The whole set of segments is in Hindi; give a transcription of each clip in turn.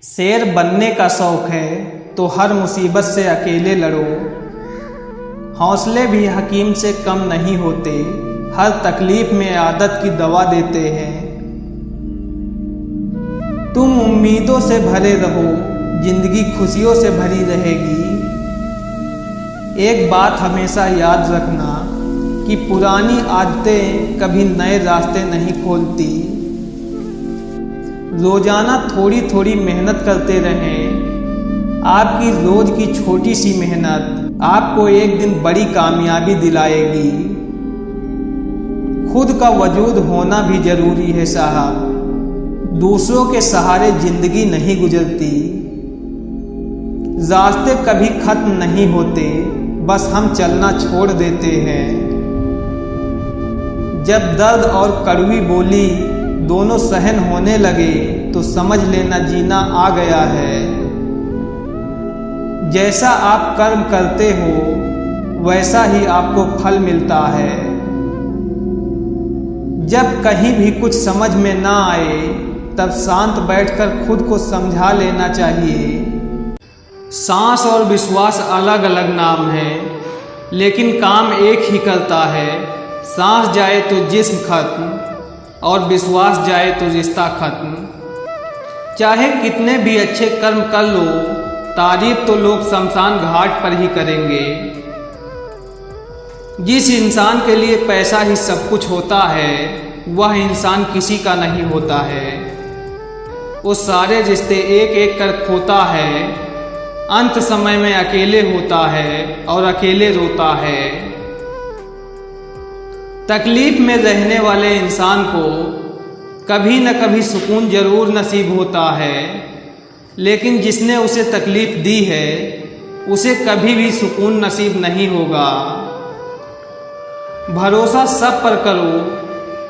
शेर बनने का शौक है तो हर मुसीबत से अकेले लड़ो। हौसले भी हकीम से कम नहीं होते, हर तकलीफ में आदत की दवा देते हैं। तुम उम्मीदों से भरे रहो, जिंदगी खुशियों से भरी रहेगी। एक बात हमेशा याद रखना कि पुरानी आदतें कभी नए रास्ते नहीं खोलती। रोजाना थोड़ी थोड़ी मेहनत करते रहें। आपकी रोज की छोटी सी मेहनत आपको एक दिन बड़ी कामयाबी दिलाएगी। खुद का वजूद होना भी जरूरी है साहब। दूसरों के सहारे जिंदगी नहीं गुजरती। रास्ते कभी खत्म नहीं होते, बस हम चलना छोड़ देते हैं। जब दर्द और कड़वी बोली दोनों सहन होने लगे तो समझ लेना जीना आ गया है। जैसा आप कर्म करते हो वैसा ही आपको फल मिलता है। जब कहीं भी कुछ समझ में ना आए तब शांत बैठकर खुद को समझा लेना चाहिए। सांस और विश्वास अलग अलग नाम है, लेकिन काम एक ही करता है। सांस जाए तो जिस्म खत्म और विश्वास जाए तो रिश्ता खत्म। चाहे कितने भी अच्छे कर्म कर लो, तारीफ तो लोग शमशान घाट पर ही करेंगे। जिस इंसान के लिए पैसा ही सब कुछ होता है, वह इंसान किसी का नहीं होता है। वो सारे रिश्ते एक एक कर खोता है। अंत समय में अकेले होता है और अकेले रोता है। तकलीफ में रहने वाले इंसान को कभी न कभी सुकून जरूर नसीब होता है, लेकिन जिसने उसे तकलीफ दी है उसे कभी भी सुकून नसीब नहीं होगा। भरोसा सब पर करो,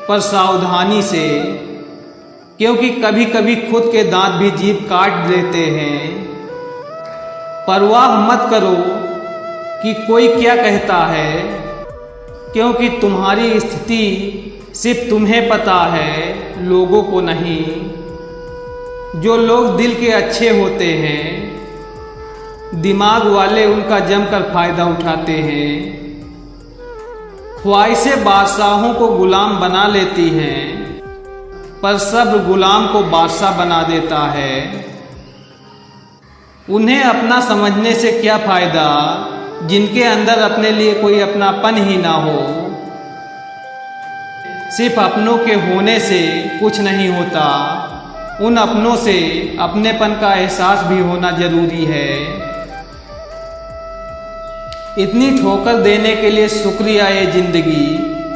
पर सावधानी से, क्योंकि कभी कभी खुद के दांत भी जीभ काट देते हैं। परवाह मत करो कि कोई क्या कहता है, क्योंकि तुम्हारी स्थिति सिर्फ तुम्हें पता है, लोगों को नहीं। जो लोग दिल के अच्छे होते हैं, दिमाग वाले उनका जमकर फायदा उठाते हैं। ख्वाहिशें बादशाहों को गुलाम बना लेती हैं, पर सब्र गुलाम को बादशाह बना देता है। उन्हें अपना समझने से क्या फायदा, जिनके अंदर अपने लिए कोई अपनापन ही ना हो। सिर्फ अपनों के होने से कुछ नहीं होता, उन अपनों से अपनेपन का एहसास भी होना जरूरी है। इतनी ठोकर देने के लिए शुक्रिया ये जिंदगी,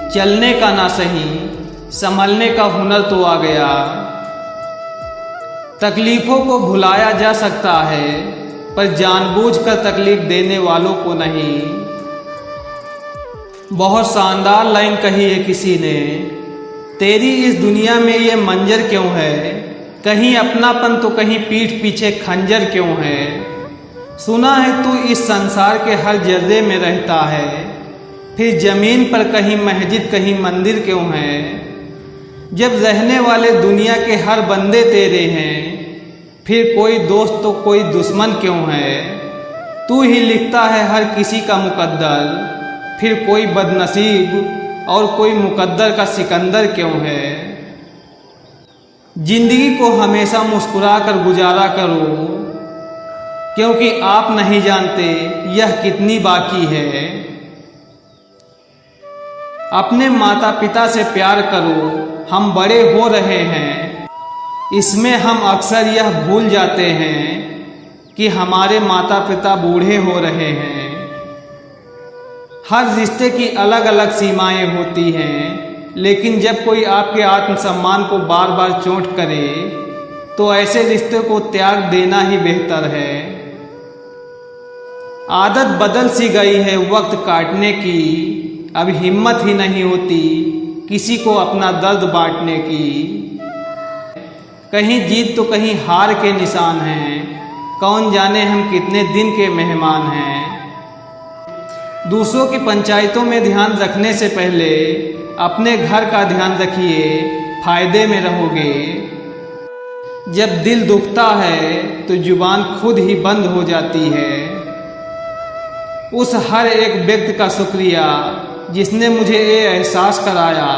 चलने का ना सही संभलने का हुनर तो आ गया। तकलीफों को भुलाया जा सकता है, पर जानबूझकर तकलीफ देने वालों को नहीं। बहुत शानदार लाइन कही है किसी ने, तेरी इस दुनिया में ये मंजर क्यों है, कहीं अपनापन तो कहीं पीठ पीछे खंजर क्यों है। सुना है तू इस संसार के हर जर्रे में रहता है, फिर जमीन पर कहीं मस्जिद कहीं मंदिर क्यों है। जब रहने वाले दुनिया के हर बंदे तेरे हैं, फिर कोई दोस्त तो कोई दुश्मन क्यों है। तू ही लिखता है हर किसी का मुकद्दर, फिर कोई बदनसीब और कोई मुकद्दर का सिकंदर क्यों है। जिंदगी को हमेशा मुस्कुरा कर गुजारा करो, क्योंकि आप नहीं जानते यह कितनी बाकी है। अपने माता पिता से प्यार करो, हम बड़े हो रहे हैं। इसमें हम अक्सर यह भूल जाते हैं कि हमारे माता पिता बूढ़े हो रहे हैं। हर रिश्ते की अलग अलग सीमाएं होती हैं, लेकिन जब कोई आपके आत्मसम्मान को बार बार चोट करे तो ऐसे रिश्ते को त्याग देना ही बेहतर है। आदत बदल सी गई है वक्त काटने की, अब हिम्मत ही नहीं होती किसी को अपना दर्द बांटने की। कहीं जीत तो कहीं हार के निशान हैं, कौन जाने हम कितने दिन के मेहमान हैं। दूसरों की पंचायतों में ध्यान रखने से पहले अपने घर का ध्यान रखिए, फायदे में रहोगे। जब दिल दुखता है तो जुबान खुद ही बंद हो जाती है। उस हर एक व्यक्ति का शुक्रिया जिसने मुझे ये एहसास कराया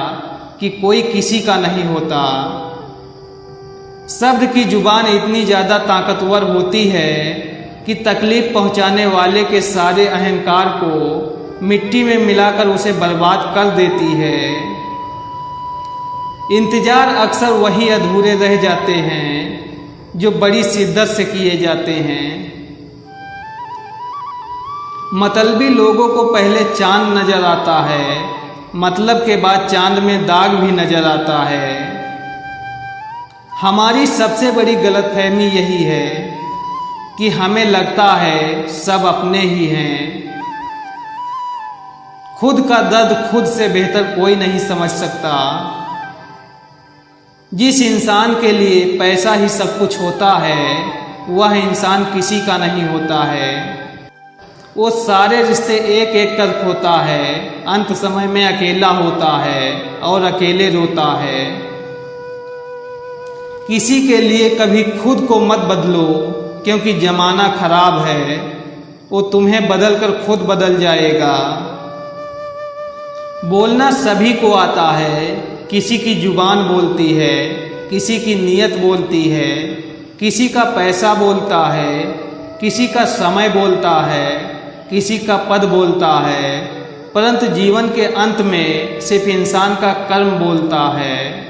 कि कोई किसी का नहीं होता। शब्द की जुबान इतनी ज़्यादा ताकतवर होती है कि तकलीफ पहुंचाने वाले के सारे अहंकार को मिट्टी में मिलाकर उसे बर्बाद कर देती है। इंतजार अक्सर वही अधूरे रह जाते हैं जो बड़ी शिद्दत से किए जाते हैं। मतलबी लोगों को पहले चांद नजर आता है, मतलब के बाद चांद में दाग भी नजर आता है। हमारी सबसे बड़ी गलतफहमी यही है कि हमें लगता है सब अपने ही हैं। खुद का दर्द खुद से बेहतर कोई नहीं समझ सकता। जिस इंसान के लिए पैसा ही सब कुछ होता है वह इंसान किसी का नहीं होता है। वो सारे रिश्ते एक एक कर खोता है, अंत समय में अकेला होता है और अकेले रोता है। किसी के लिए कभी खुद को मत बदलो क्योंकि जमाना खराब है, वो तुम्हें बदलकर खुद बदल जाएगा। बोलना सभी को आता है, किसी की जुबान बोलती है, किसी की नीयत बोलती है, किसी का पैसा बोलता है, किसी का समय बोलता है, किसी का पद बोलता है, परंतु जीवन के अंत में सिर्फ इंसान का कर्म बोलता है।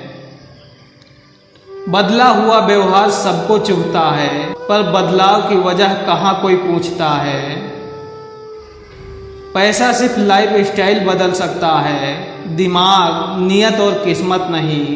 बदला हुआ व्यवहार सबको चुभता है, पर बदलाव की वजह कहाँ कोई पूछता है। पैसा सिर्फ लाइफ स्टाइल बदल सकता है, दिमाग, नियत और किस्मत नहीं।